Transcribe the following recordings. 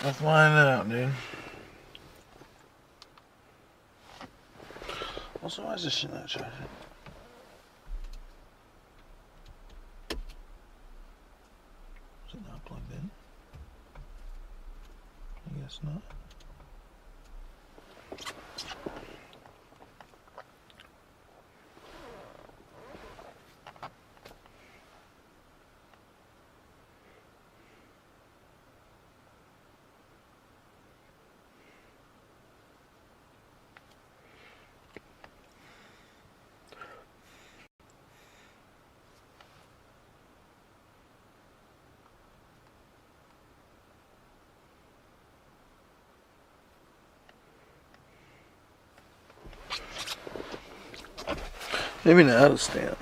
Let's find out, dude. Also, why is this shit not charging? Is it not plugged in? I guess not. Maybe not out of stand.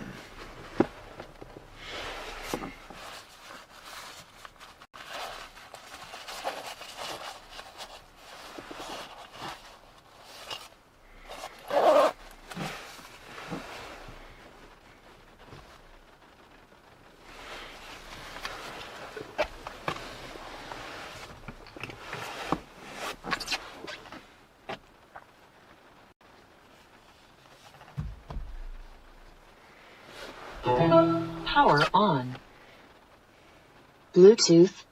Power on. Bluetooth.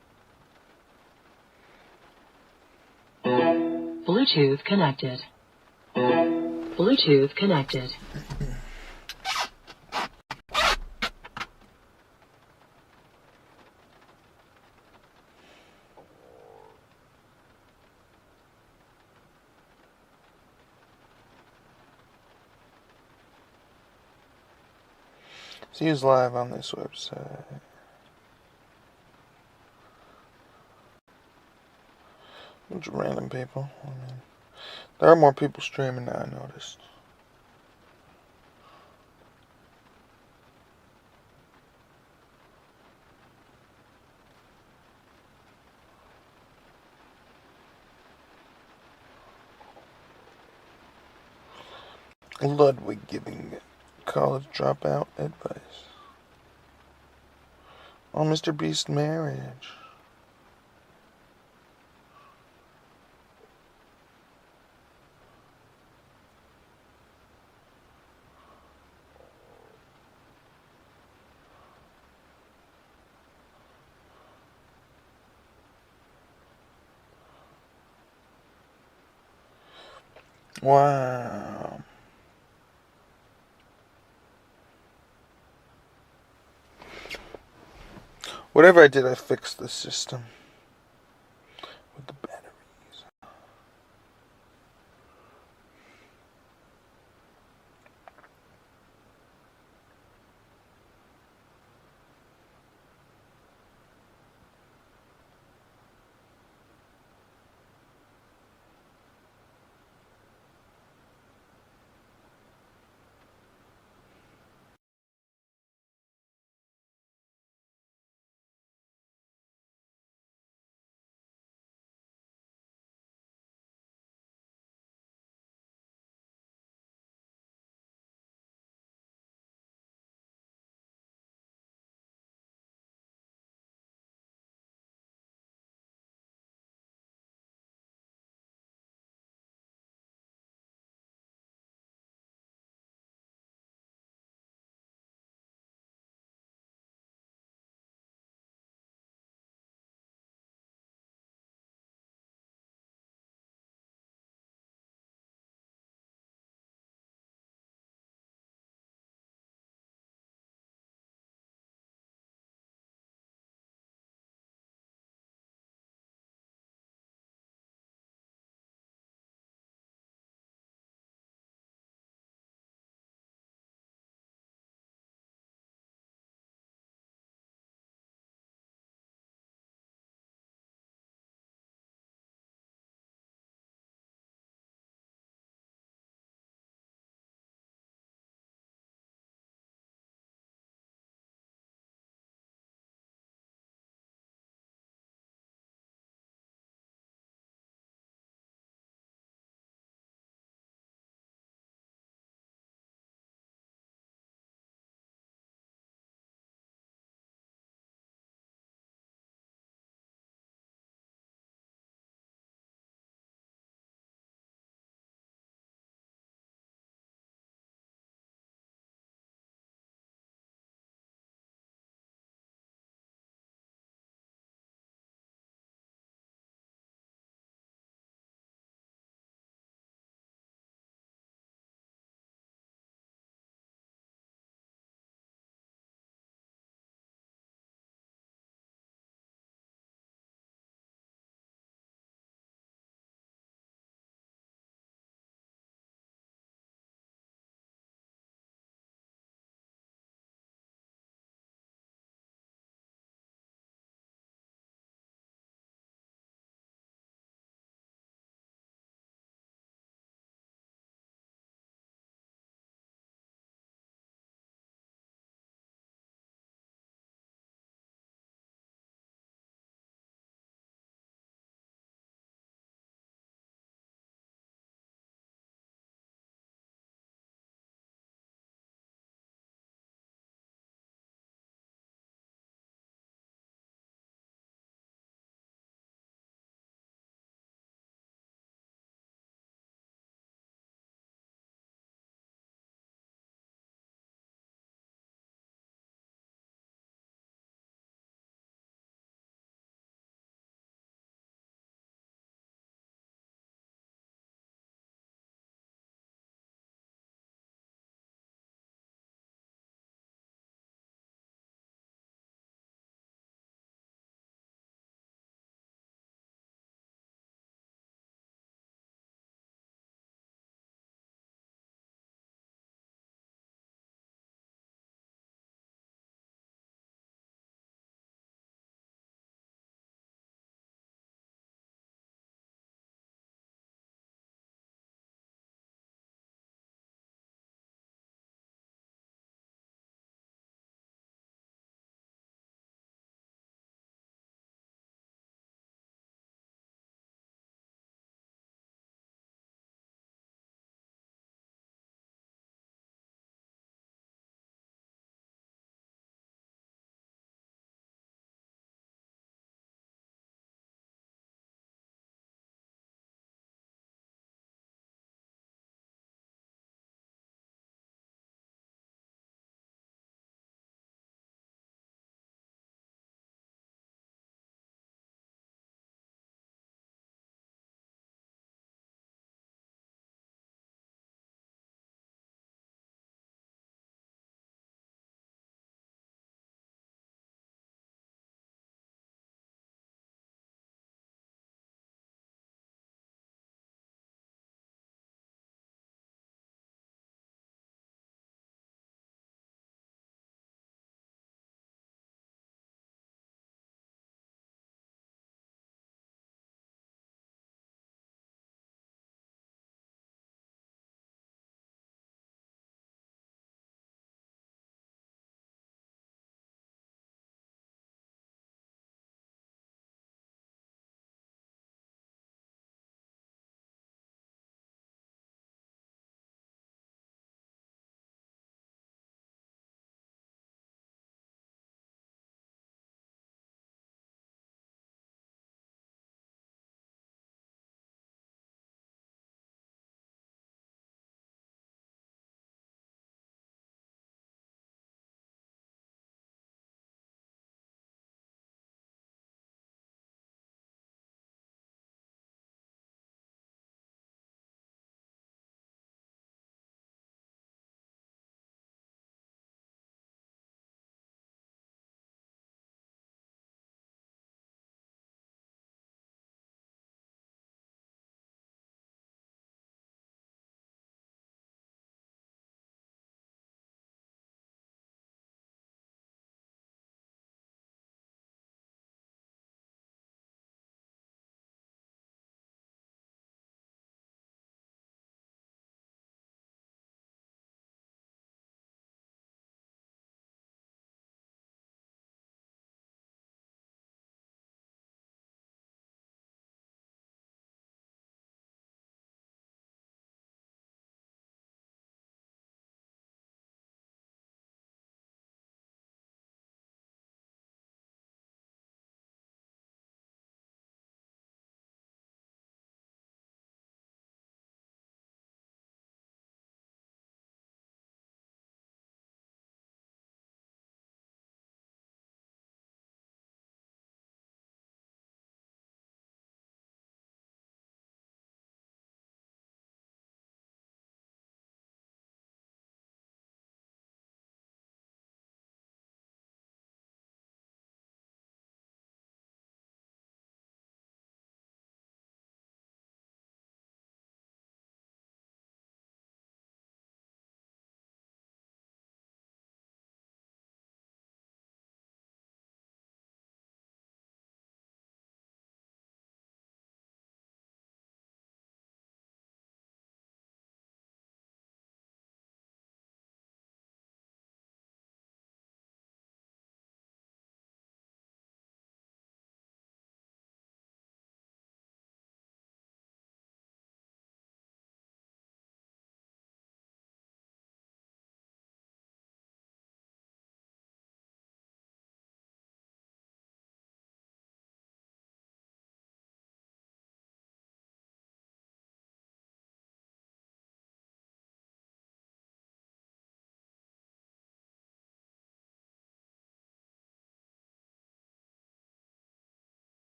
Bluetooth connected. Bluetooth connected. See who's live on this website. Bunch of random people. I mean, there are more people streaming now, I noticed. Ludwig giving college dropout advice. Oh, Mr. Beast marriage. Wow. Whatever I did, I fixed the system. With the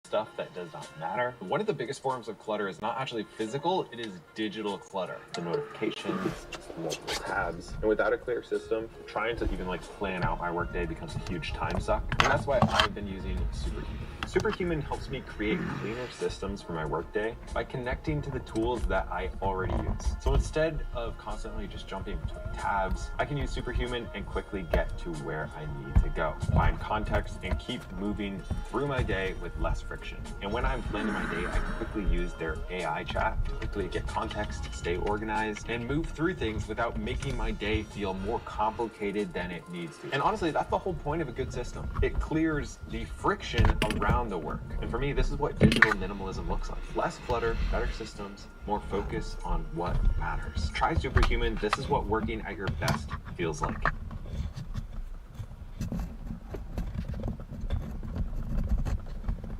stuff that does not matter. One of the biggest forms of clutter is not actually physical, it is digital clutter. The notifications, multiple tabs. And without a clear system, trying to even plan out my workday becomes a huge time suck. And that's why I've been using Superhuman. Superhuman helps me create cleaner systems for my workday by connecting to the tools that I already use. So instead of constantly just jumping between tabs, I can use Superhuman and quickly get to where I need to go, find context, and keep moving through my day with less friction. And when I'm planning my day, I can quickly use their AI chat to quickly get context, stay organized, and move through things without making my day feel more complicated than it needs to. And honestly, that's the whole point of a good system. It clears the friction around the work. And for me, this is what digital minimalism looks like. Less clutter, better systems, more focus on what matters. Try Superhuman. This is what working at your best feels like.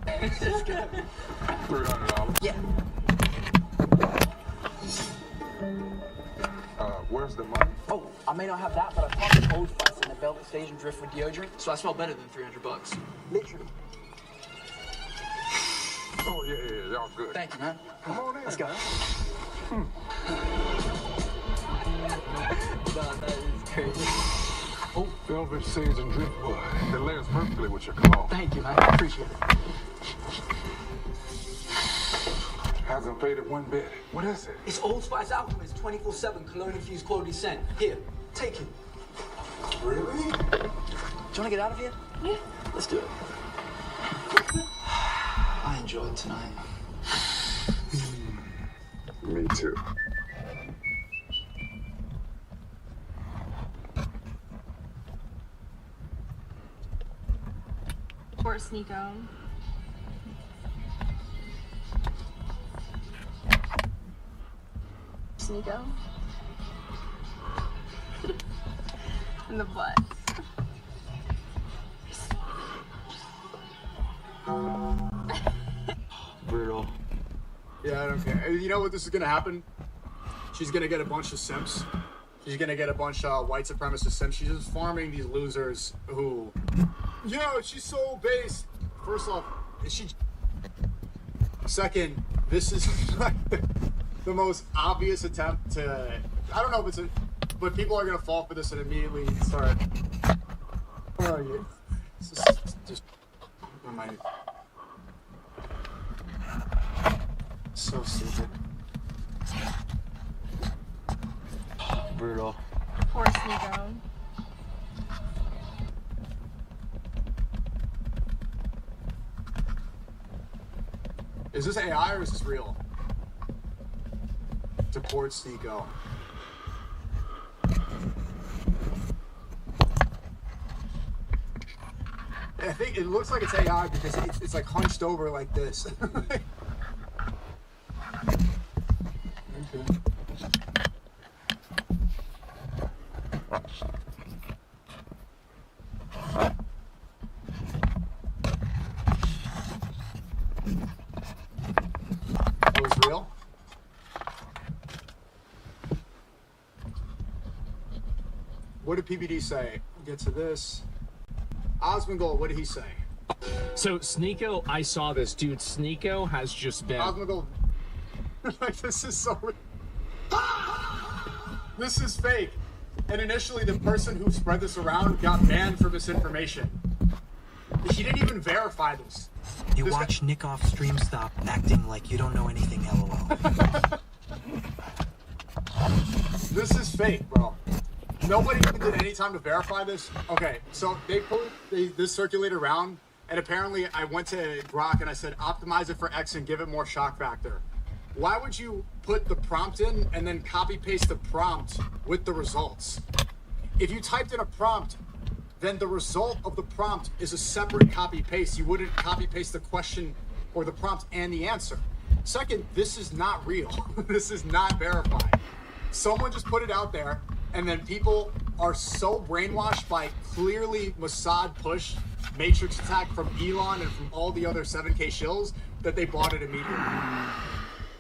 $300. Yeah. Where's the money? Oh, I may not have that, but I found the Old Spice in the Velvet Stage and Driftwood deodorant, so I smell better than $300. Literally. Oh, yeah, y'all good. Thank you, man. Come on in. Let's go. Nah, that is crazy. Oh, Velvet Sage and Driftwood. That layers perfectly with your cologne. Thank you, man. I appreciate it. Hasn't faded one bit. What is it? It's Old Spice Alchemist 24/7 cologne-infused quality scent. Here, take it. Really? Do you want to get out of here? Yeah. Let's do it. I enjoyed tonight. Me too. Fort Sneeko. Sneeko. In the butt. Brutal. Yeah, I don't care. You know what this is gonna happen? She's gonna get a bunch of simps. She's gonna get a bunch of white supremacist simps. She's just farming these losers who, she's so base. First off, is she? Second, this is like the most obvious attempt to. I don't know if it's a, but people are gonna fall for this and immediately start. Oh yeah, it's just remind. So stupid. Brutal. Fort Sneeko. Is this AI or is this real? To Port Sneeko. I think it looks like it's AI because it's like hunched over like this. Okay. It was real? What did PBD say? We'll get to this. Osmongold, what did he say? So Sneeko, I saw this dude. Sneeko has just been. Osmongold. Like, this is so. This is fake. And initially, the person who spread this around got banned for misinformation. He didn't even verify this. You This watch Nick off stream stop acting like you don't know anything, LOL. This is fake, bro. Nobody even did any time to verify this. Okay, so this circulated around, and apparently I went to Grok and I said, optimize it for X and give it more shock factor. Why would you put the prompt in and then copy paste the prompt with the results? If you typed in a prompt, then the result of the prompt is a separate copy paste. You wouldn't copy paste the question or the prompt and the answer. Second, this is not real. This is not verified. Someone just put it out there, and then people are so brainwashed by clearly Mossad push Matrix attack from Elon and from all the other 7K shills that they bought it immediately.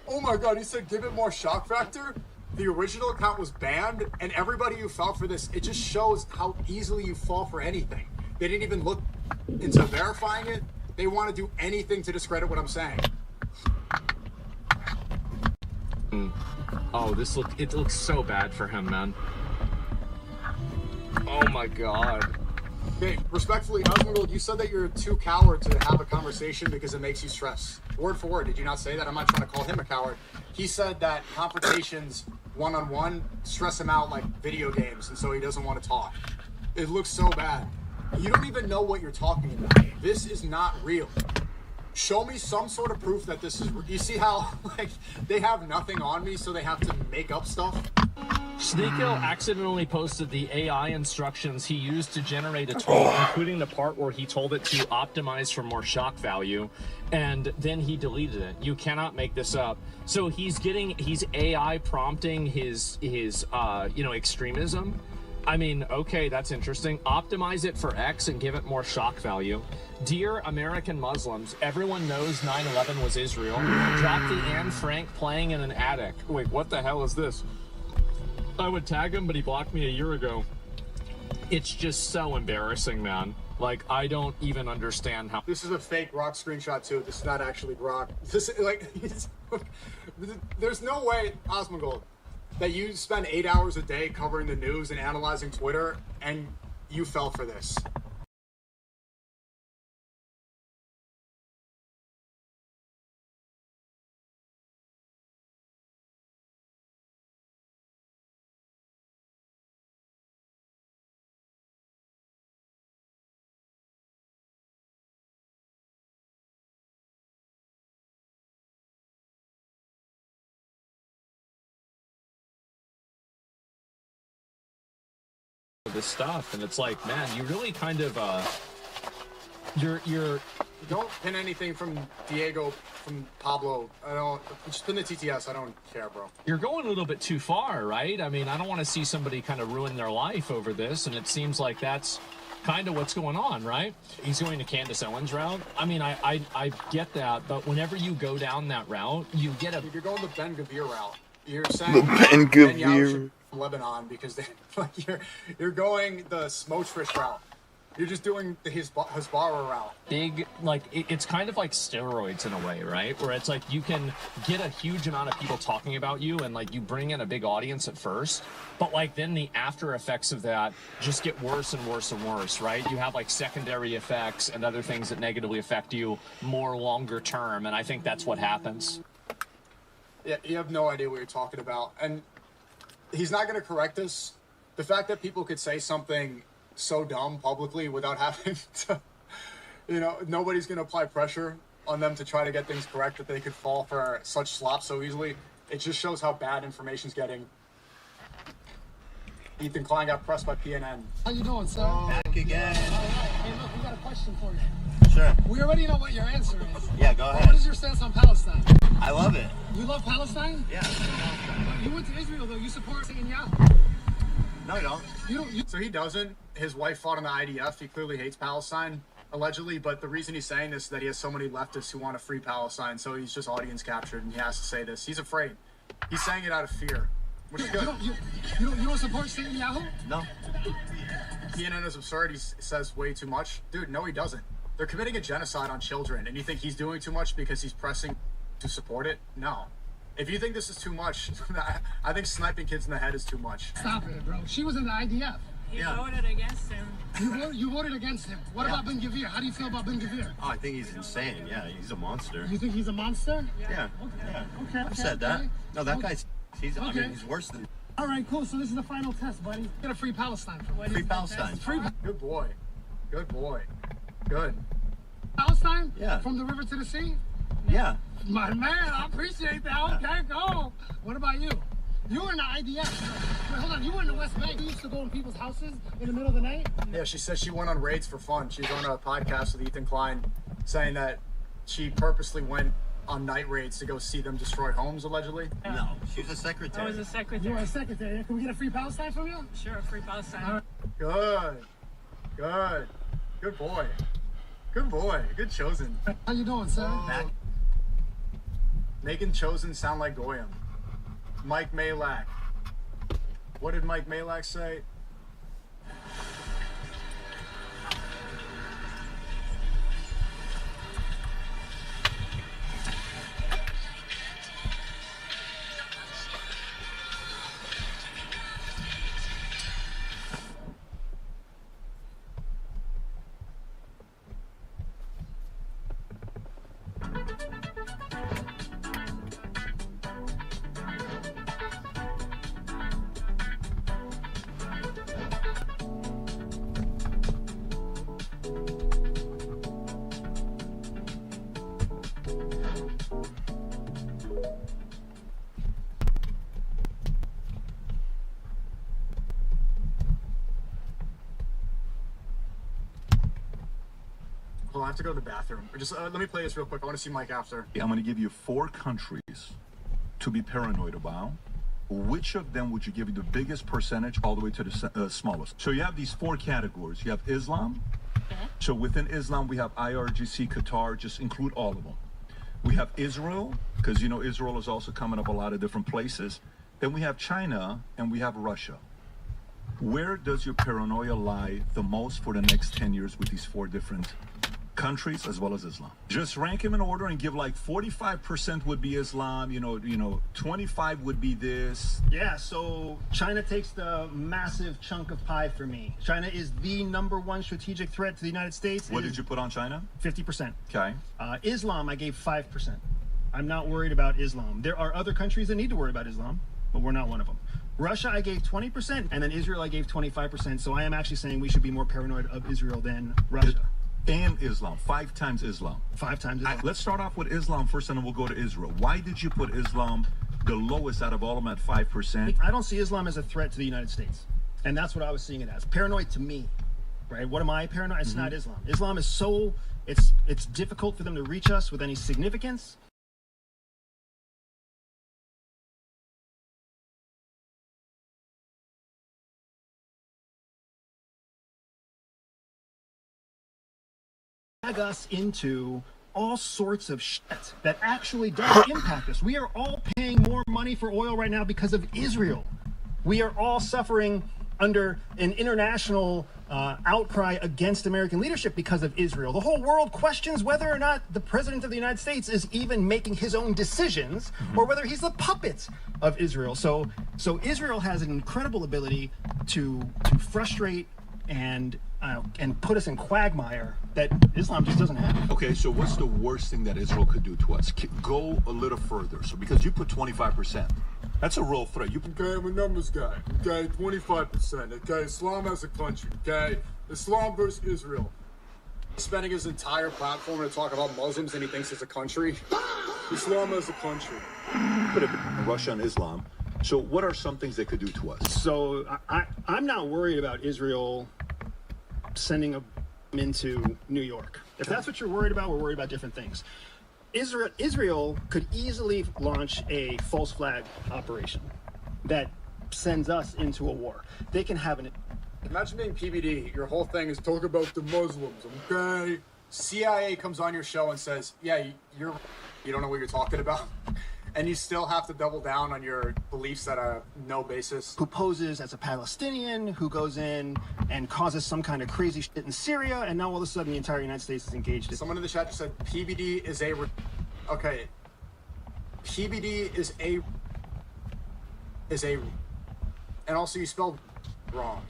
Oh my god, he said give it more shock factor? The original account was banned, and everybody who fell for this, it just shows how easily you fall for anything. They didn't even look into verifying it. They want to do anything to discredit what I'm saying. Oh, it looks so bad for him, man. Oh my god. Okay, respectfully, Osmongold, you said that you're too coward to have a conversation because it makes you stress. Word for word, did you not say that? I'm not trying to call him a coward. He said that confrontations one-on-one stress him out like video games, and so he doesn't want to talk. It looks so bad. You don't even know what you're talking about. This is not real. Show me some sort of proof that this is. You see how like they have nothing on me, so they have to make up stuff. Sneeko accidentally posted the AI instructions he used to generate a tweet, including the part where he told it to optimize for more shock value, and then he deleted it. You cannot make this up. So he's AI prompting his extremism. I mean, okay, that's interesting. Optimize it for X and give it more shock value. Dear American Muslims, everyone knows 9/11 was Israel. Drop the Anne Frank playing in an attic. Wait, what the hell is this? I would tag him, but he blocked me a year ago. It's just so embarrassing, man. Like, I don't even understand how. This is a fake Grok screenshot too. This is not actually Grok. This like, there's no way, Osmongold, that you spend 8 hours a day covering the news and analyzing Twitter, and you fell for this. this stuff, and it's like, man, you really kind of you're don't pin anything from Diego, from Pablo. I don't just pin the TTS. I don't care, bro. You're going a little bit too far, right? I mean, I don't want to see somebody kind of ruin their life over this, and it seems like that's kind of what's going on, right? He's going to Candace Owens route. I mean, I get that, but whenever you go down that route, you get a. You're going the Ben Gavir route. You're saying the Ben Gavir. Lebanon, because they, like, you're going the Smotrish route. You're just doing the Hezbollah route. Big, like, it's kind of like steroids in a way, right? Where it's like you can get a huge amount of people talking about you, and like you bring in a big audience at first, but like then the after effects of that just get worse and worse and worse, right? You have like secondary effects and other things that negatively affect you more longer term, and I think that's what happens. Yeah, you have no idea what you're talking about, and he's not going to correct us. The fact that people could say something so dumb publicly without having to, you know, nobody's going to apply pressure on them to try to get things correct, that they could fall for such slop so easily. It just shows how bad information's getting. Ethan Klein got pressed by PNN. How you doing, sir? Back again. All right. Hey, look, we got a question for you. Sure. We already know what your answer is. Yeah, go ahead. What is your stance on Palestine? I love it. You love Palestine? Yeah. You went to Israel, though. You support Netanyahu? No, I don't. You don't. So he doesn't. His wife fought in the IDF. He clearly hates Palestine, allegedly. But the reason he's saying this is that he has so many leftists who want to free Palestine. So he's just audience captured, and he has to say this. He's afraid. He's saying it out of fear, which is good. You don't support Netanyahu? No. CNN is absurd. He says way too much. Dude, no, he doesn't. They're committing a genocide on children, and you think he's doing too much because he's pressing to support it? No. If you think this is too much, I think sniping kids in the head is too much. Stop it, bro. She was in the IDF. He voted against him. You voted against him. What about Ben Gavir? How do you feel about Ben Gavir? Oh, I think he's insane. Yeah, he's a monster. You think he's a monster? Yeah. Okay. I've said that. No, that guy's. I mean, he's worse than. All right, cool. So this is the final test, buddy. Get a free Palestine. Free Palestine. Free. Good boy. Good boy. Good. Palestine? Yeah. From the river to the sea? Yeah. My man, I appreciate that. Okay, go. What about you? You were in the IDF. Wait, hold on. You were in the West Bank. You used to go in people's houses in the middle of the night? Yeah, she says she went on raids for fun. She was on a podcast with Ethan Klein saying that she purposely went on night raids to go see them destroy homes, allegedly. No, she was a secretary. I was a secretary. You were a secretary. Can we get a free Palestine from you? Sure, free Palestine. Good. Good. Good boy. Good boy. Good Chosen. How you doing, sir? Back. Making Chosen sound like Goyim. Mike Malak. What did Mike Malak say? Well, I have to go to the bathroom. Just let me play this real quick. I want to see Mike after. I'm going to give you 4 countries to be paranoid about. Which of them would you give the biggest percentage all the way to the smallest? So you have these 4 categories. You have Islam. So within Islam, we have IRGC, Qatar, just include all of them. We have Israel, because you know Israel is also coming up a lot of different places. Then we have China, and we have Russia. Where does your paranoia lie the most for the next 10 years with these 4 different countries as well as Islam? Just rank them in order and give like 45% would be Islam, 25 would be this. Yeah, so China takes the massive chunk of pie for me. China is the #1 strategic threat to the United States. What did you put on China? 50%. Okay. Islam, I gave 5%. I'm not worried about Islam. There are other countries that need to worry about Islam, but we're not one of them. Russia, I gave 20%, and then Israel, I gave 25%. So I am actually saying we should be more paranoid of Israel than Russia. And Islam, 5 times Islam. 5 times Islam. Let's start off with Islam first, and then we'll go to Israel. Why did you put Islam the lowest out of all of them at 5%? I don't see Islam as a threat to the United States. And that's what I was seeing it as. Paranoid to me, right? What am I paranoid? It's not Islam. Islam is so, it's difficult for them to reach us with any significance. Us into all sorts of shit that actually does impact us. We are all paying more money for oil right now because of Israel. We are all suffering under an international outcry against American leadership because of Israel. The whole world questions whether or not the president of the United States is even making his own decisions or whether he's the puppet of Israel. So Israel has an incredible ability to frustrate and put us in quagmire that Islam just doesn't have. Okay, so what's the worst thing that Israel could do to us? Go a little further. So because you put 25%, that's a real threat. Okay, I'm a numbers guy. Okay, 25%. Okay, Islam as a country. Okay, Islam versus Israel. Spending his entire platform to talk about Muslims and he thinks it's a country. Islam as a country. Put it Russia and Islam. So what are some things they could do to us? So I'm not worried about Israel sending a into New York. If that's what you're worried about, we're worried about different things. Israel could easily launch a false flag operation that sends us into a war. They can have an... Imagine being PBD. Your whole thing is talk about the Muslims, okay? CIA comes on your show and says, yeah, you don't know what you're talking about. And you still have to double down on your beliefs that are no basis. Who poses as a Palestinian, who goes in and causes some kind of crazy shit in Syria, and now all of a sudden the entire United States is engaged. Someone in the chat just said PBD is a... Okay. PBD is a... And also you spelled wrong.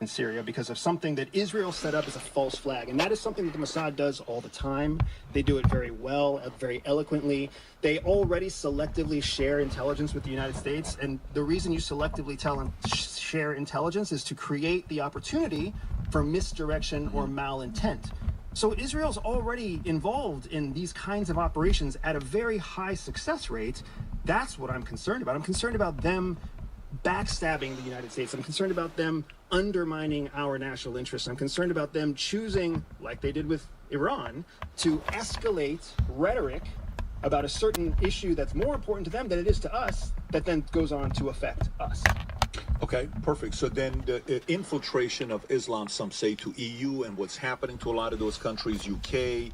In Syria because of something that Israel set up as a false flag, and that is something that the Mossad does all the time. They do it very well, very eloquently. They already selectively share intelligence with the United States, and the reason you selectively share intelligence is to create the opportunity for misdirection or malintent. So Israel's already involved in these kinds of operations at a very high success rate. That's what I'm concerned about. I'm concerned about them backstabbing the United States. I'm concerned about them undermining our national interests. I'm concerned about them choosing, like they did with Iran, to escalate rhetoric about a certain issue that's more important to them than it is to us, that then goes on to affect us. Okay, perfect. So then the infiltration of Islam, some say, to EU and what's happening to a lot of those countries, UK,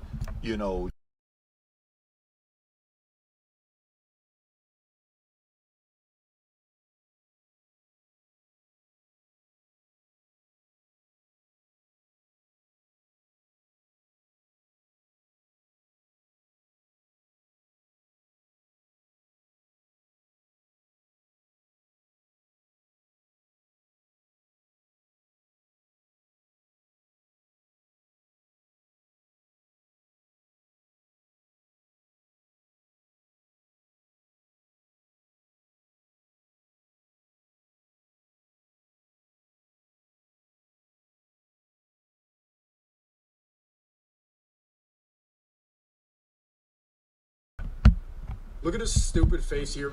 Look at his stupid face here.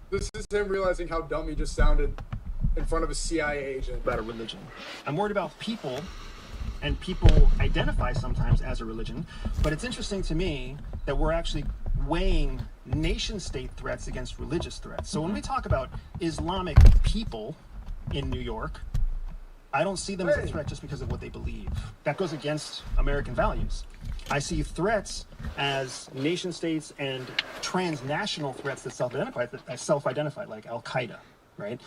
This is him realizing how dumb he just sounded. in front of a CIA agent. About a religion. I'm worried about people, and people identify sometimes as a religion, but it's interesting to me that we're actually weighing nation-state threats against religious threats. So when we talk about Islamic people in New York, I don't see them as a threat just because of what they believe. That goes against American values. I see threats as nation-states and transnational threats that self-identify, like Al-Qaeda, right?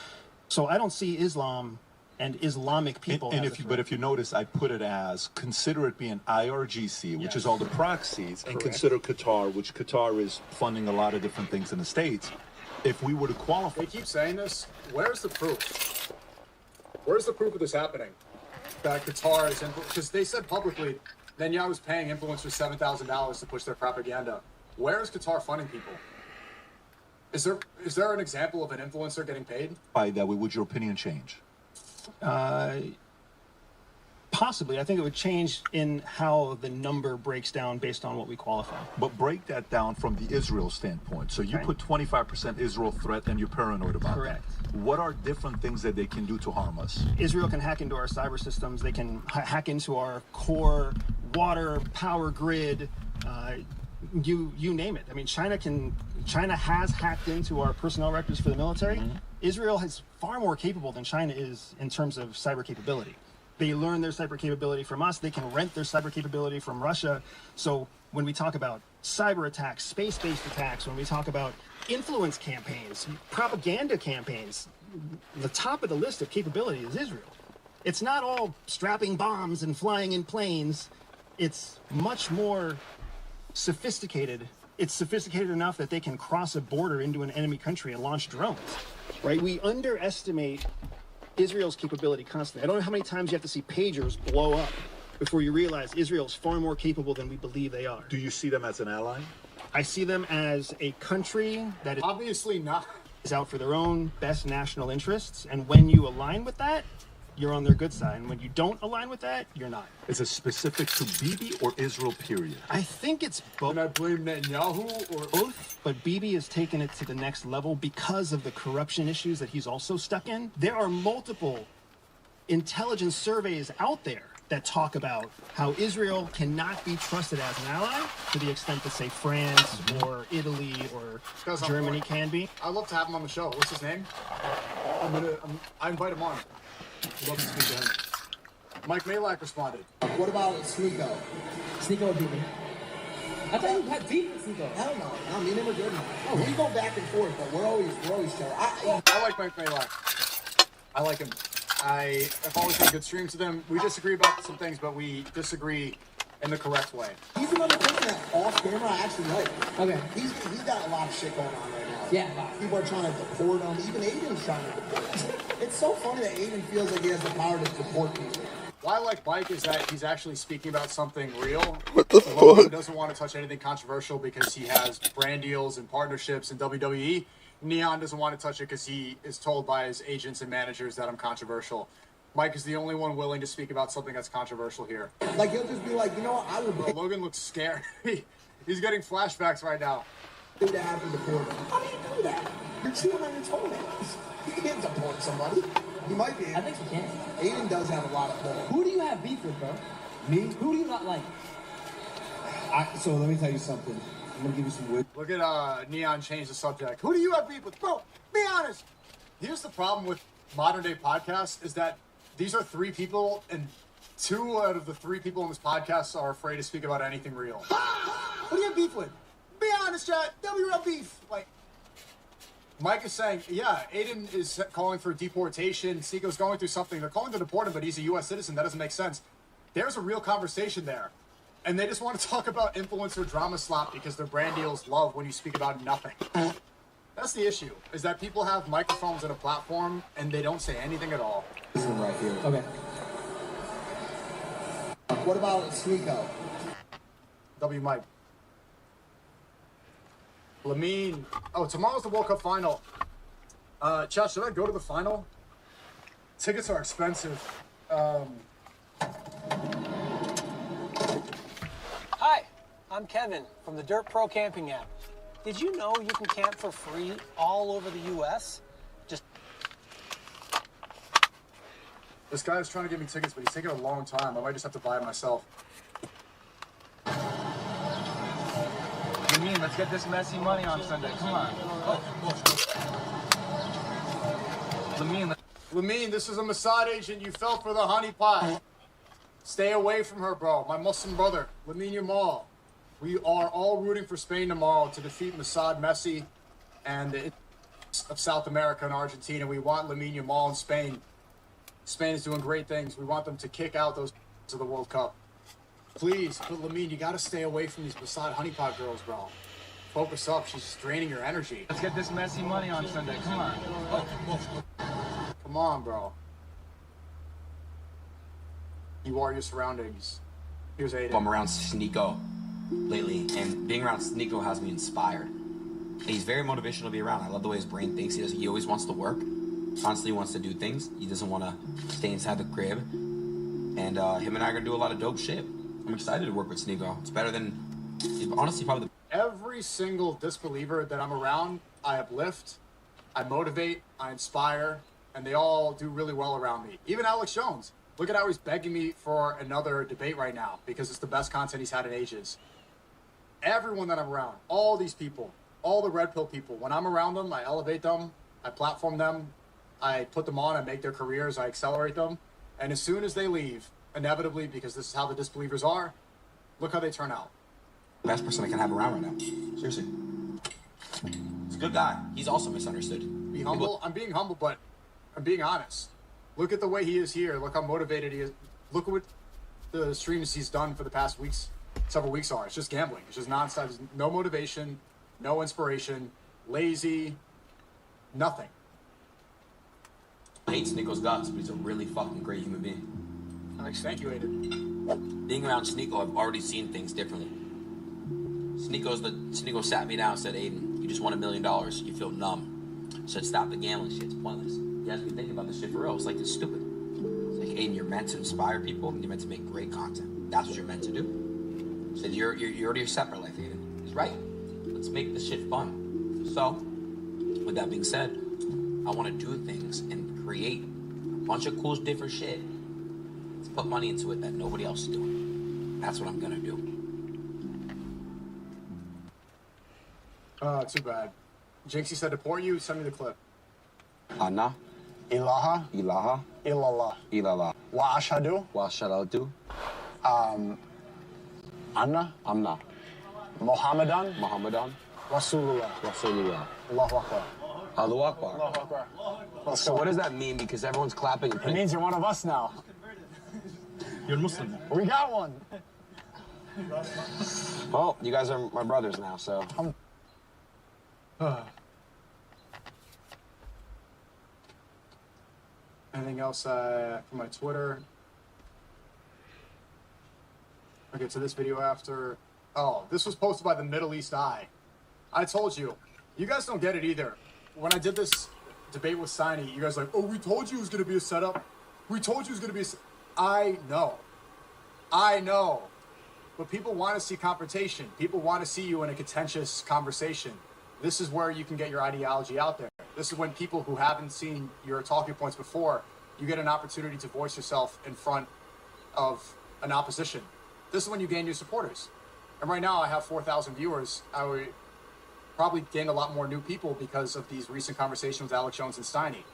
So I don't see Islam and Islamic people. But if you notice, I put it as consider it being IRGC, which is all the proxies, and consider Qatar, which Qatar is funding a lot of different things in the States. If we were to qualify, They keep saying this. Where's the proof? Where's the proof of this happening? That Qatar is because they said publicly Netanyahu's paying influencers $7,000 to push their propaganda. Where is Qatar funding people? Is there an example of an influencer getting paid? by that way, would your opinion change? Possibly. I think it would change in how the number breaks down based on what we qualify. But break that down from the Israel standpoint. So you put 25% Israel threat and you're paranoid about Correct. that. What are different things that they can do to harm us? Israel can hack into our cyber systems. They can hack into our core water, power grid, you name it. I mean, China has hacked into our personnel records for the military. Israel is far more capable than China is in terms of cyber capability. They learn their cyber capability from us. They can rent their cyber capability from Russia. So when we talk about cyber attacks, space-based attacks, when we talk about influence campaigns, propaganda campaigns, the top of the list of capability is Israel. It's not all strapping bombs and flying in planes. It's much more sophisticated. It's sophisticated enough that they can cross a border into an enemy country and launch drones, right? We underestimate Israel's capability constantly. I don't know how many times you have to see pagers blow up before you realize Israel's far more capable than we believe they are. Do you see them as an ally? I see them as a country that is obviously not out for their own best national interests, and when you align with that, you're on their good side, and when you don't align with that, you're not. Is it specific to Bibi or Israel, period? I think it's both. And I blame Netanyahu or both, but Bibi has taken it to the next level because of the corruption issues that he's also stuck in. There are multiple intelligence surveys out there that talk about how Israel cannot be trusted as an ally to the extent that, say, France or Italy or Germany can be. I'd love to have him on the show. What's his name? I invite him on. I'd love to speak to him. Mike Malak responded. What about Sneeko? Sneeko beat me. I thought you had beef with Sneeko. I don't know. I mean, we're good now. Oh, we go back and forth, but we're always chill. I like Mike Malak. I like him. I've always had good streams with him. We disagree about some things, but we disagree in the correct way. He's another person that off camera I actually like. Okay. He's got a lot of shit going on right now. Yeah. People are trying to deport him. Even Aiden's trying to deport him. It's so funny that Aiden feels like he has the power to deport people. Why I like Mike is that he's actually speaking about something real. What the fuck? He doesn't want to touch anything controversial because he has brand deals and partnerships in WWE. Neon doesn't want to touch it because he is told by his agents and managers that I'm controversial. Mike is the only one willing to speak about something that's controversial here. Like, he'll just be like, you know what, I would... Logan looks scared. He's getting flashbacks right now. Do that happen to deport him. How do you do that? You're chewing on your toenails. You can't deport somebody. You might be. I think you can. Aiden does have a lot of pull. Who do you have beef with, bro? Me? Who do you not like? So let me tell you something. I'm going to give you some wood. Look at Neon change the subject. Who do you have beef with? Bro, be honest. Here's the problem with modern day podcasts is that these are three people, and 2 out of the 3 people in this podcast are afraid to speak about anything real. Who do you have beef with? Be honest, chat. WRL beef. Like, Mike is saying, yeah, Aiden is calling for deportation. Sneeko's going through something. They're calling to deport him, but he's a U.S. citizen. That doesn't make sense. There's a real conversation there. And they just want to talk about influencer drama slop because their brand deals love when you speak about nothing. That's the issue, is that people have microphones and a platform, and they don't say anything at all. This one right here. Okay. What about Sneeko? W. Mike. Lamine. Oh, tomorrow's the World Cup final. Chat, should I go to the final? Tickets are expensive. Hi, I'm Kevin from the Dirt Pro Camping app. Did you know you can camp for free all over the U.S.? This guy's trying to get me tickets, but he's taking a long time. I might just have to buy it myself. You mean, let's get this messy money on Sunday. Come on. Lamine, this is a Mossad agent. You fell for the honeypot. Stay away from her, bro. My Muslim brother, Lamine Yamal. We are all rooting for Spain tomorrow to defeat Mossad, Messi, and the of South America and Argentina. We want Lamine Yamal in Spain. Spain is doing great things. We want them to kick out those to the World Cup. Please, but Lamine, you got to stay away from these Mossad honeypot girls, bro. Focus up. She's draining your energy. Let's get this messy money on Sunday. Come on. Come on, bro. You are your surroundings. Here's Aiden. I'm around Sneeko lately, and being around Sneeko has me inspired. He's very motivational to be around. I love the way his brain thinks. He always wants to work, constantly wants to do things. He doesn't want to stay inside the crib. And him and I are going to do a lot of dope shit. I'm excited to work with Sneeko. It's better than, honestly, probably the... Every single disbeliever that I'm around, I uplift, I motivate, I inspire, and they all do really well around me. Even Alex Jones. Look at how he's begging me for another debate right now because it's the best content he's had in ages. Everyone that I'm around, all these people, all the red pill people, when I'm around them, I elevate them, I platform them, I put them on, I make their careers, I accelerate them. And as soon as they leave, inevitably, because this is how the disbelievers are, look how they turn out. Best person I can have around right now. Seriously. He's a good guy. He's also misunderstood. Be humble. I'm being humble, but I'm being honest. Look at the way he is here. Look how motivated he is. Look at what the streams he's done for the past weeks, several weeks are. It's just gambling. It's just nonsense. No motivation, no inspiration, lazy, nothing. I hate Sneeko's guts, but he's a really fucking great human being. Alex, thank you, Aiden. Being around Sneeko, I've already seen things differently. Sneeko sat me down and said, Aiden, you just won $1 million. You feel numb. I said, stop the gambling shit. It's pointless. He has me thinking about this shit for real. It's like, it's stupid. It's like, Aiden, you're meant to inspire people and you're meant to make great content. That's what you're meant to do. He said, you're already a separate life, Aiden. He's right. Let's make this shit fun. So, with that being said, I want to do things and create a bunch of cool, different shit. Let's put money into it that nobody else is doing. That's what I'm gonna do. Too bad. Jinxie said deport you. Send me the clip. Anna. Ilaha. Ilaha. Illallah. Illallah. Wa ashhadu. Wa ashhadu. Anna. Amna. Muhammadan. Muhammadan. Rasulullah. Rasulullah. Allahu Akbar. Allahu Akbar. Allahu Akbar. Let's So go. what does that mean? Because everyone's clapping. It means you're one of us now. You're Muslim. We got one. Well, you guys are my brothers now, so. Anything else from my Twitter? Okay, so this video after... Oh, this was posted by the Middle East Eye. I told you. You guys don't get it either. When I did this debate with Steiny, you guys were like, oh, we told you it was going to be a setup. We told you it was going to be a... I know. I know. But people want to see confrontation. People want to see you in a contentious conversation. This is where you can get your ideology out there. This is when people who haven't seen your talking points before, you get an opportunity to voice yourself in front of an opposition. This is when you gain new supporters. And right now I have 4,000 viewers. I would probably gain a lot more new people because of these recent conversations with Alex Jones and Steiny.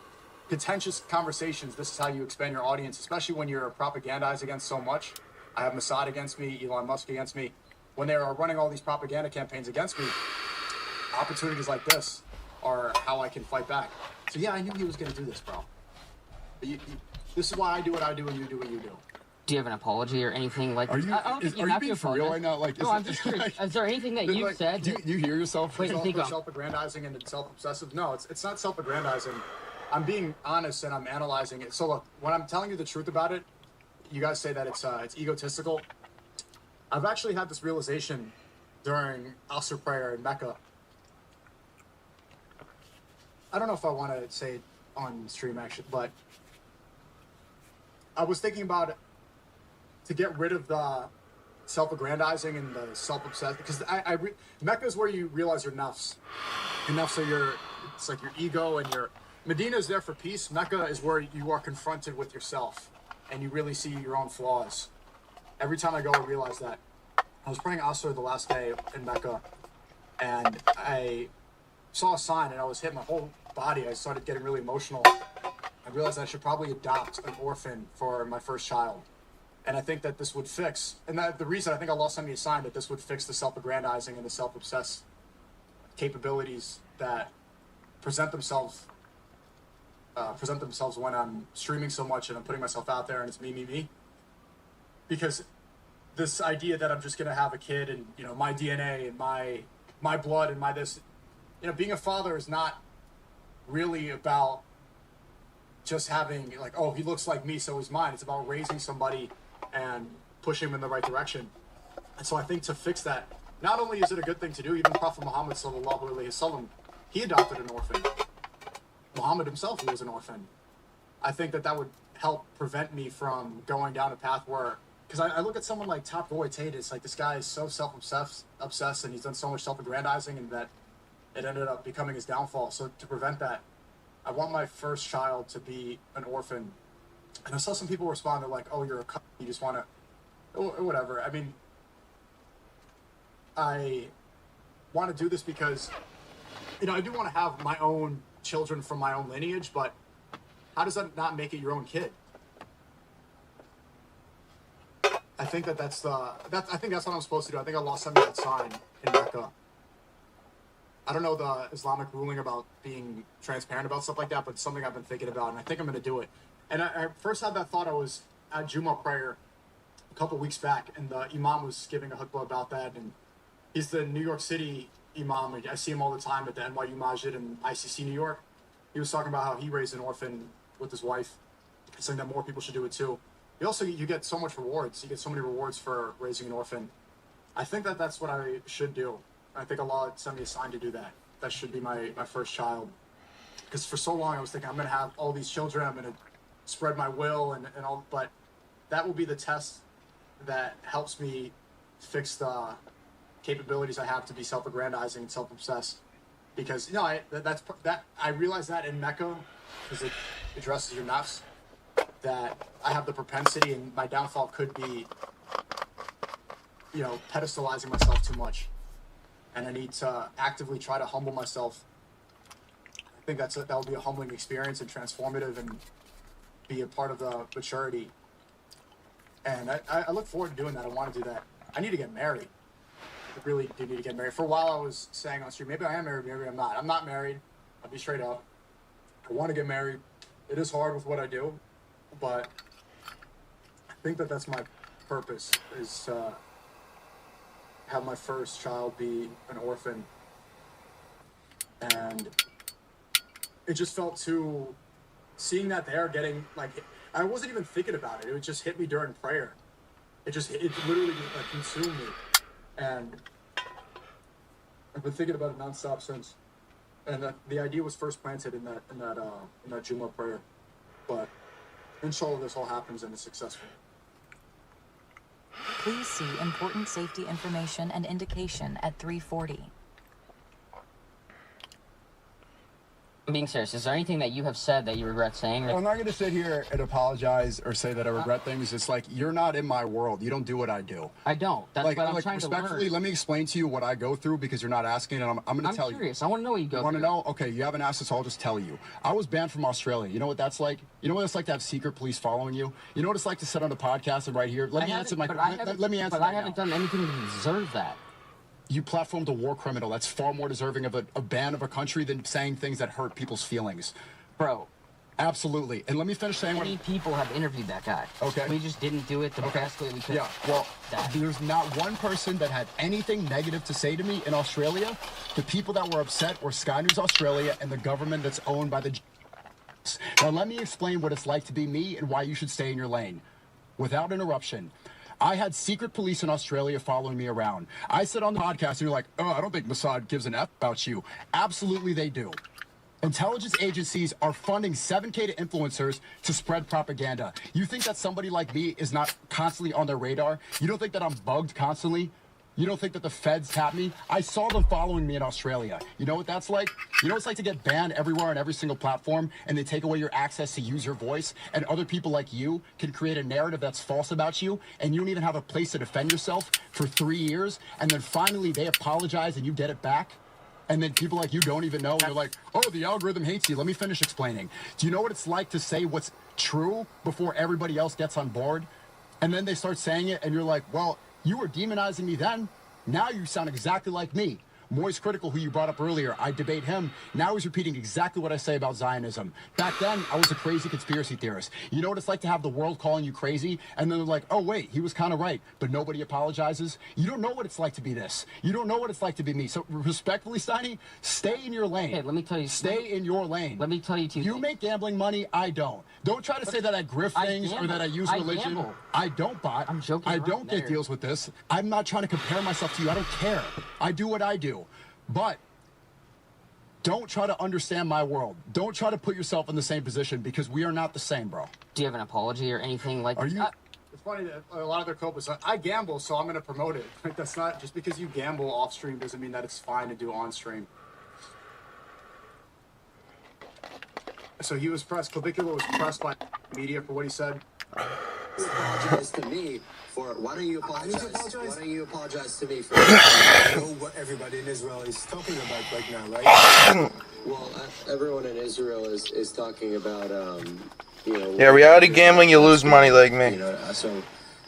Contentious conversations, this is how you expand your audience, especially when you're propagandized against so much. I have Mossad against me, Elon Musk against me. When they are running all these propaganda campaigns against me, opportunities like this are how I can fight back. So yeah, I knew he was going to do this, bro. This is why I do what I do and you do what you do. Do you have an apology or anything like? Are you- I don't think are you have being to for real apologize. right now? Like, no, is I'm it- just curious. like- Is there anything that Then, you've like, said? Do you hear yourself? Wait, think about. Self-aggrandizing and self-obsessive? No, it's not self-aggrandizing. I'm being honest and I'm analyzing it. So look, when I'm telling you the truth about it, you guys say that it's egotistical. I've actually had this realization during Asr prayer in Mecca. I don't know if I want to say it on stream actually, but I was thinking about it to get rid of the self-aggrandizing and the self-obsessed, because Mecca is where you realize your nafs. Your nafs are it's like your ego and Medina is there for peace. Mecca is where you are confronted with yourself and you really see your own flaws. Every time I go, I realize that. I was praying Asr the last day in Mecca, and I saw a sign, and I was hitting my whole body. I started getting really emotional. I realized I should probably adopt an orphan for my first child. And I think that this would fix, and that the reason I think Allah sent me a sign that this would fix the self-aggrandizing and the self-obsessed capabilities that present themselves when I'm streaming so much and I'm putting myself out there and it's me. Because this idea that I'm just going to have a kid and, you know, my DNA and my blood and my this, you know, being a father is not really about just having like, oh, he looks like me, so he's mine. It's about raising somebody and pushing him in the right direction. And so I think to fix that, not only is it a good thing to do, even Prophet Muhammad sallallahu alaihi wasallam, he adopted an orphan. Muhammad himself, he was an orphan. I think that would help prevent me from going down a path where, because I look at someone like Top Boy Tate, it's like this guy is so self-obsessed and he's done so much self-aggrandizing and that it ended up becoming his downfall. So to prevent that, I want my first child to be an orphan. And I saw some people respond, they're like, oh, you're a cunt, you just want to, or whatever. I mean, I want to do this because, you know, I do want to have my own children from my own lineage, but how does that not make it your own kid? I think I think that's what I'm supposed to do. I think Allah sent me that sign in Mecca. I don't know the Islamic ruling about being transparent about stuff like that, but it's something I've been thinking about, and I think I'm going to do it. And I first had that thought, I was at Jummah prayer a couple weeks back, and the Imam was giving a khutbah about that, and he's the New York City Imam. I see him all the time at the NYU Masjid in ICC, New York. He was talking about how he raised an orphan with his wife, saying that more people should do it too. You get so much rewards. You get so many rewards for raising an orphan. I think that's what I should do. I think Allah sent me a sign to do that. That should be my first child. Because for so long I was thinking I'm going to have all these children, I'm going to spread my will and all, but that will be the test that helps me fix the capabilities I have to be self-aggrandizing and self-obsessed. Because, you know, I realized that in Mecca, because it addresses your nafs, that I have the propensity, and my downfall could be, you know, pedestalizing myself too much. And I need to actively try to humble myself. I think that will be a humbling experience and transformative and be a part of the maturity. And I look forward to doing that. I want to do that. I need to get married. I really do need to get married. For a while I was saying on stream, maybe I am married, maybe I'm not. I'm not married. I'll be straight up. I want to get married. It is hard with what I do, but I think that's my purpose, is have my first child be an orphan. And it just felt too, seeing that they're getting, like, I wasn't even thinking about it. It just hit me during prayer. It literally like consumed me. And I've been thinking about it nonstop since. And the idea was first planted in that Jummah prayer. But inshallah this all happens and it's successful. Please see important safety information and indication at 340. I'm being serious. Is there anything that you have said that you regret saying? I'm not going to sit here and apologize or say that I regret things. It's like, you're not in my world. You don't do what I do. I don't. That's what I'm trying to learn. Respectfully, let me explain to you what I go through, because you're not asking, and I'm going to tell you. I'm curious. I want to know what you go through. You want to know? Okay, you haven't asked, so I'll just tell you. I was banned from Australia. You know what that's like? You know what it's like to have secret police following you? You know what it's like to sit on a podcast and right here? Let me answer my question. But I haven't done anything to deserve that. You platformed a war criminal. That's far more deserving of a ban of a country than saying things that hurt people's feelings. Bro. Absolutely. And let me finish saying many people have interviewed that guy. Okay. We just didn't do it the best way we could. Yeah, well, there's not one person that had anything negative to say to me in Australia. The people that were upset were Sky News Australia and the government that's owned by the... Now, let me explain what it's like to be me and why you should stay in your lane. Without interruption. I had secret police in Australia following me around. I said on the podcast, and you're like, oh, I don't think Mossad gives an F about you. Absolutely they do. Intelligence agencies are funding 7K to influencers to spread propaganda. You think that somebody like me is not constantly on their radar? You don't think that I'm bugged constantly? You don't think that the feds tapped me? I saw them following me in Australia. You know what that's like? You know what it's like to get banned everywhere on every single platform, and they take away your access to use your voice, and other people like you can create a narrative that's false about you, and you don't even have a place to defend yourself for 3 years, and then finally they apologize and you get it back? And then people like you don't even know, and they're like, oh, the algorithm hates you. Let me finish explaining. Do you know what it's like to say what's true before everybody else gets on board? And then they start saying it, and you're like, well, you were demonizing me then. Now you sound exactly like me. Moist Critical, who you brought up earlier, I debate him. Now he's repeating exactly what I say about Zionism. Back then, I was a crazy conspiracy theorist. You know what it's like to have the world calling you crazy? And then they're like, oh, wait, he was kind of right, but nobody apologizes? You don't know what it's like to be this. You don't know what it's like to be me. So respectfully, Steiny, stay in your lane. Hey, let me tell you. Stay in your lane. Let me tell you two You things. make gambling money, I don't. Don't try to say that I grift things or that I use religion. I don't, bot. I'm joking. I don't get deals with this. I'm not trying to compare myself to you. I don't care. I do what I do. But don't try to understand my world. Don't try to put yourself in the same position, because we are not the same, bro. Do you have an apology or anything like that? Are you? It's funny that a lot of their cope is, I gamble, so I'm going to promote it. Like, that's not, just because you gamble off stream doesn't mean that it's fine to do on stream. So he was pressed, Clavicula was pressed by media for what he said. Apologize to me for, why don't you apologize? Why don't you apologize to me for know what everybody in Israel is talking about right now, right? Well, everyone in Israel is talking about, you know. Yeah, reality gambling, you lose money like me. You know, so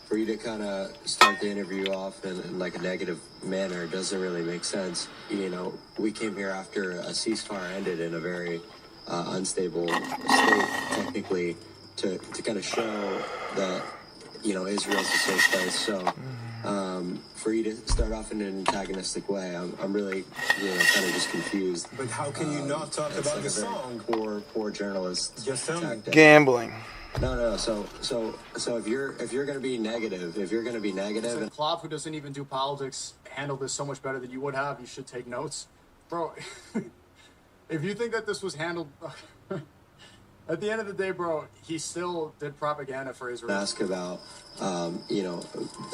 for you to kind of start the interview off in like a negative manner doesn't really make sense. You know, we came here after a ceasefire ended in a very unstable state, technically, to kind of show that, you know, Israel's a safe place. So for you to start off in an antagonistic way, I'm really, you know, kind of just confused. But how can you not talk about like the song? Poor journalist. Just tell me. Gambling. No. So if you're gonna be negative, And Klav, who doesn't even do politics, handled this so much better than you would have. You should take notes, bro. If you think that this was handled. At the end of the day, bro, he still did propaganda for Israel. Ask about, you know,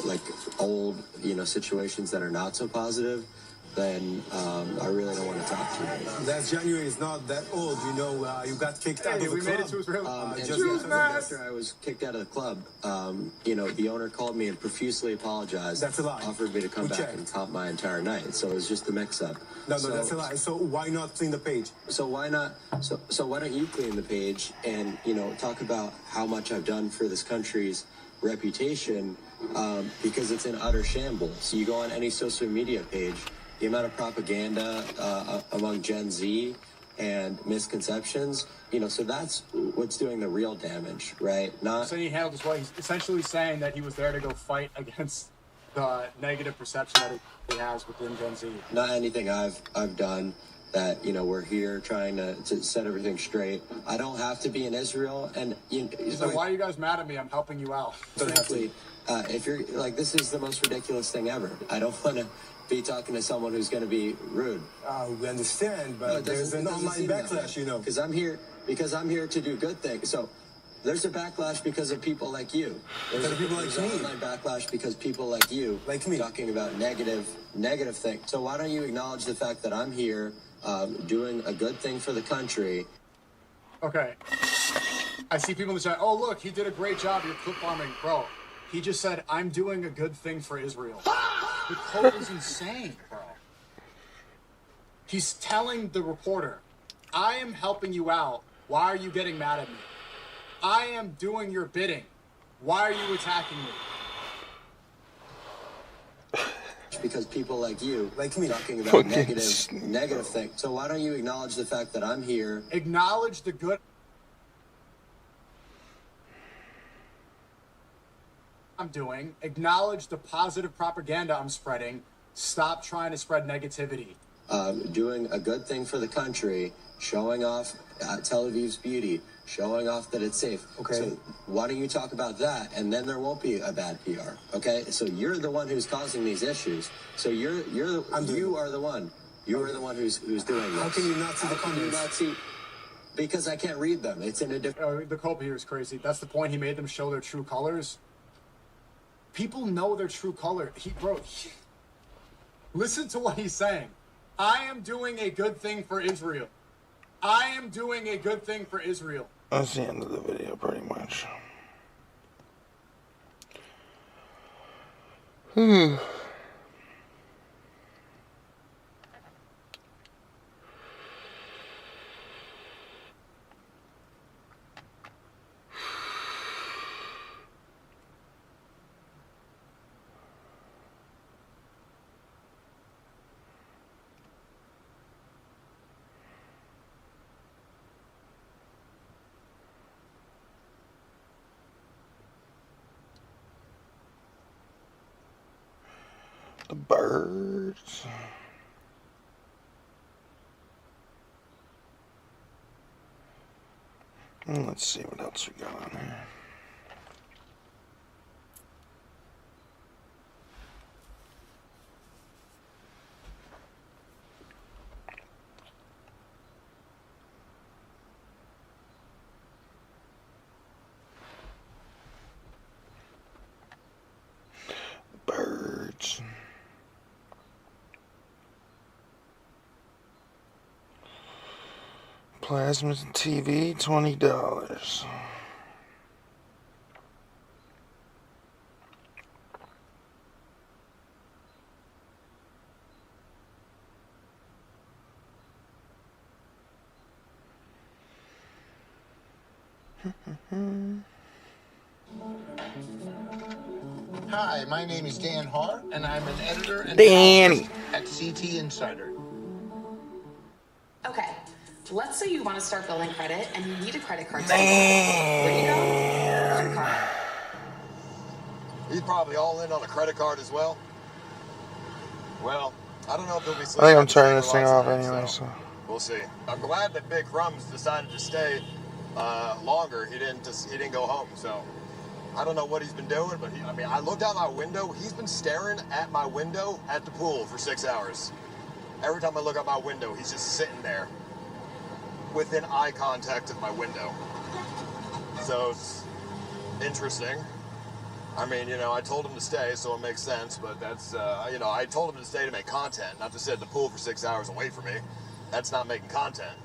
like old, you know, situations that are not so positive, then I really don't want to talk to you. That January is not that old, you know. You got kicked out of the club. Made it to Israel. After I was kicked out of the club, you know, the owner called me and profusely apologized. That's a lie. Offered me to come back and comp my entire night. So it was just a mix-up. No, that's a lie. So why not clean the page? So why not? So why don't you clean the page and, you know, talk about how much I've done for this country's reputation, because it's in utter shambles. You go on any social media page, the amount of propaganda among Gen Z and misconceptions, you know, so that's what's doing the real damage, right? Not. So he handled this well. He's essentially saying that he was there to go fight against the negative perception that he has within Gen Z. Not anything I've done that, you know, we're here trying to set everything straight. I don't have to be in Israel, and you know, So why are you guys mad at me? I'm helping you out. Exactly. If you're like, this is the most ridiculous thing ever. I don't want to be talking to someone who's going to be rude. We understand, but there's an online backlash, you know. Because I'm here to do good things. So there's a backlash because of people like you. There's an online backlash because people like you, like me, talking about negative things. So why don't you acknowledge the fact that I'm here doing a good thing for the country? Okay. I see people in the chat, oh, look, he did a great job. You're clip bombing. Bro, he just said, I'm doing a good thing for Israel. The quote is insane, bro. He's telling the reporter, I am helping you out. Why are you getting mad at me? I am doing your bidding. Why are you attacking me? Because people like you, like me, talking about negative things. So why don't you acknowledge the fact that I'm here? Acknowledge the good I'm doing. Acknowledge the positive propaganda I'm spreading. Stop trying to spread negativity. Doing a good thing for the country, showing off Tel Aviv's beauty, showing off that it's safe. Okay. So why don't you talk about that, and then there won't be a bad PR. Okay. So you're the one who's causing these issues. So you are the one. You are the one who's doing this. How can you not see the comments? Because I can't read them. It's in a different. The Kobe here is crazy. That's the point. He made them show their true colors. People know their true color. Listen to what he's saying. I am doing a good thing for Israel. I am doing a good thing for Israel. That's the end of the video, pretty much. The birds. And let's see what else we got on here. Birds. Plasma TV, $20. Hi, my name is Dan Haar, and I'm an editor and Danny at CT Insider. Okay, let's say you want to start building credit and you need a credit card. Where do you go? Credit card. He's probably all in on a credit card as well. Well, I don't know if he'll be. I think I'm turning this thing off anyway, so. We'll see. I'm glad that Big Crumbs decided to stay longer. He didn't go home, so I don't know what he's been doing, but I looked out my window. He's been staring at my window at the pool for 6 hours. Every time I look out my window, he's just sitting there within eye contact of my window. So it's interesting. I mean, I told him to stay, so it makes sense, but that's, I told him to stay to make content, not to sit at the pool for 6 hours and wait for me. That's not making content.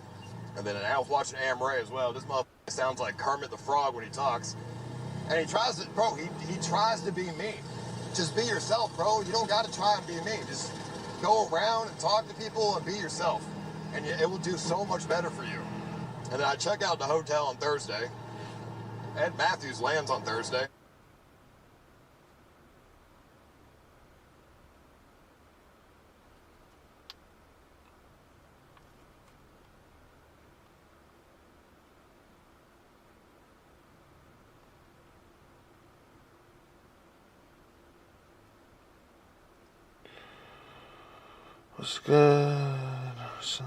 And then I was watching Am Ray as well. This motherfucker sounds like Kermit the Frog when he talks. And he tries to, bro, he tries to be me. Just be yourself, bro. You don't got to try and be me. Just go around and talk to people and be yourself. And it will do so much better for you. And then I check out the hotel on Thursday. Ed Matthews lands on Thursday. What's good, son?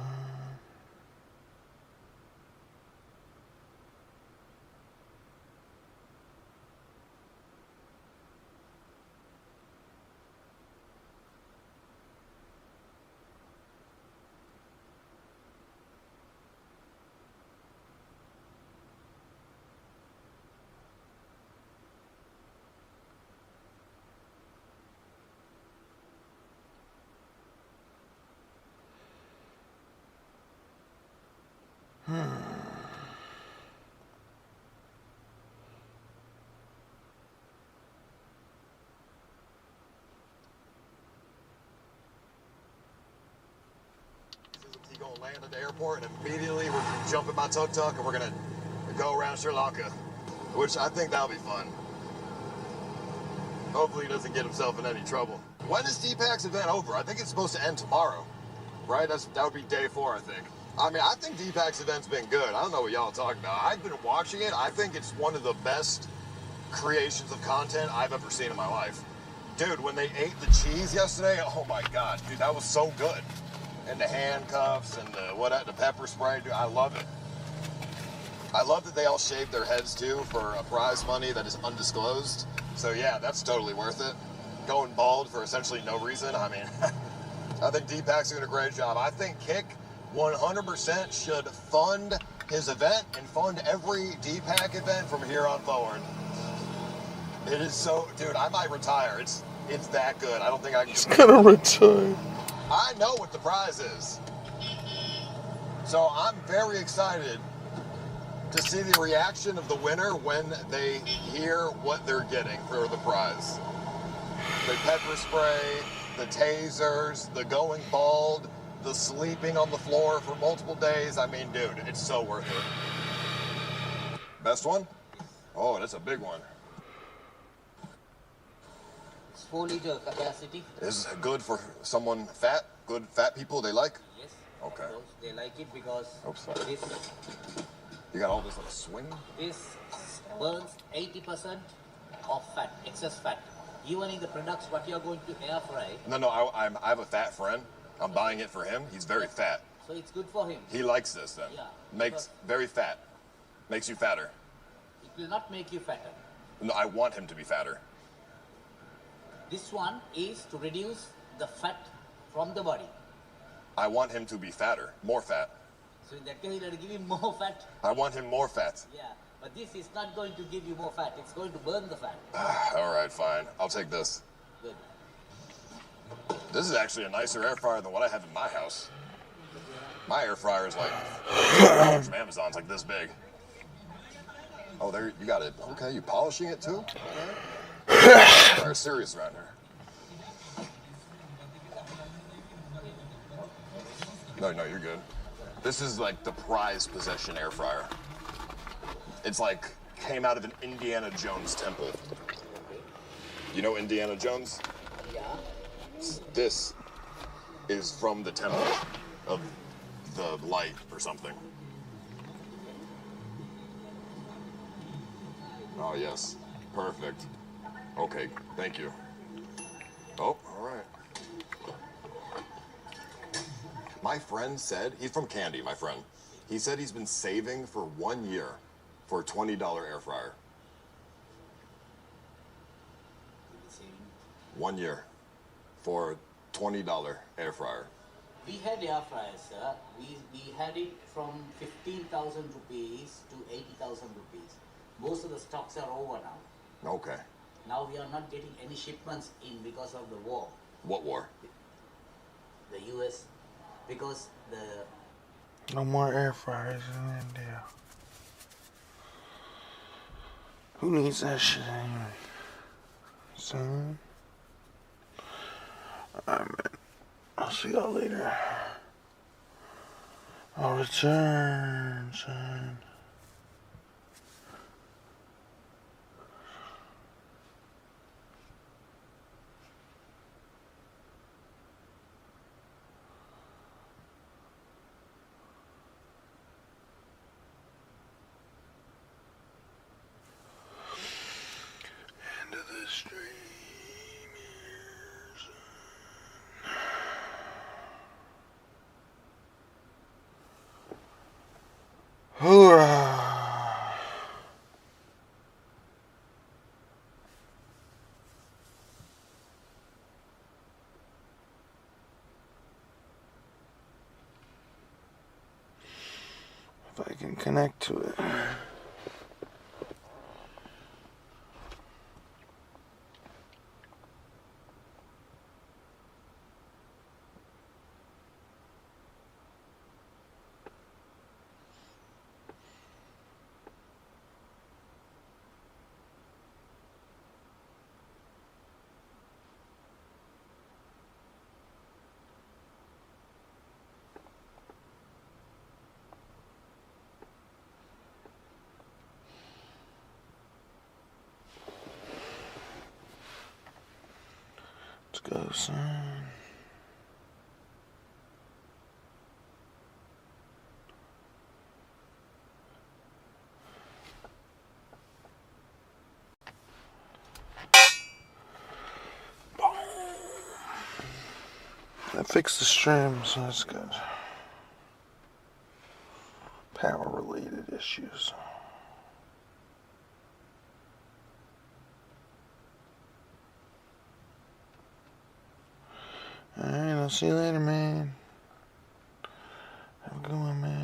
He's going to land at the airport, and immediately we're going to jump in my tuk-tuk and we're going to go around Sri Lanka, which I think that'll be fun. Hopefully he doesn't get himself in any trouble. When is Deepak's event over? I think it's supposed to end tomorrow, right? That would be day 4, I think. I mean, I think Deepak's event's been good. I don't know what y'all are talking about. I've been watching it. I think it's one of the best creations of content I've ever seen in my life. Dude, when they ate the cheese yesterday, oh my God, dude, that was so good. And the handcuffs and the pepper spray, dude, I love it. I love that they all shaved their heads too for a prize money that is undisclosed. So yeah, that's totally worth it. Going bald for essentially no reason. I mean, I think Deepak's doing a great job. I think Kick 100% should fund his event and fund every Deepak event from here on forward. It is so, dude, I might retire. it's that good. I don't think I can. He's gonna retire. I know what the prize is. So I'm very excited to see the reaction of the winner when they hear what they're getting for the prize. The pepper spray, the tasers, the going bald, the sleeping on the floor for multiple days. I mean, dude, it's so worth it. Best one? Oh, that's a big one. It's 4-liter capacity. Is it good for someone fat? Good fat people they like? Yes. Okay. Of course, they like it because this You got all this little swing? this burns 80% of fat, excess fat. Even in the products what you are going to air fry. No, I have a fat friend. I'm buying it for him. He's very fat. So it's good for him. He likes this then. Yeah. Makes very fat. Makes you fatter. It will not make you fatter. No, I want him to be fatter. This one is to reduce the fat from the body. I want him to be fatter, more fat. So in that case, you have to give him more fat. I want him more fat. Yeah, but this is not going to give you more fat. It's going to burn the fat. All right, fine. I'll take this. Good. This is actually a nicer air fryer than what I have in my house. My air fryer is like from Amazon. It's like this big. Oh, there you got it. Okay, you polishing it too? We're serious around here. No, you're good. This is like the prized possession air fryer. It's like came out of an Indiana Jones temple. You know Indiana Jones? Yeah. This is from the temple of the light or something. Oh, yes. Perfect. Okay, thank you. Oh, all right. My friend said, he's from Candy, my friend. He said he's been saving for 1 year for a $20 air fryer. 1 year for a $20 air fryer. We had air fryers, sir. We had it from 15,000 rupees to 80,000 rupees. Most of the stocks are over now. Okay. Now we are not getting any shipments in because of the war. What war? The US, because the... No more air fryers in India. Who needs that shit anyway? Son. Alright, man. I'll see y'all later. I'll return, son. End of the stream. Hoorah! If I can connect to it. Let's go, son. I fixed the stream, so that's good. Power related issues. Alright, I'll see you later, man. Have a good one, man.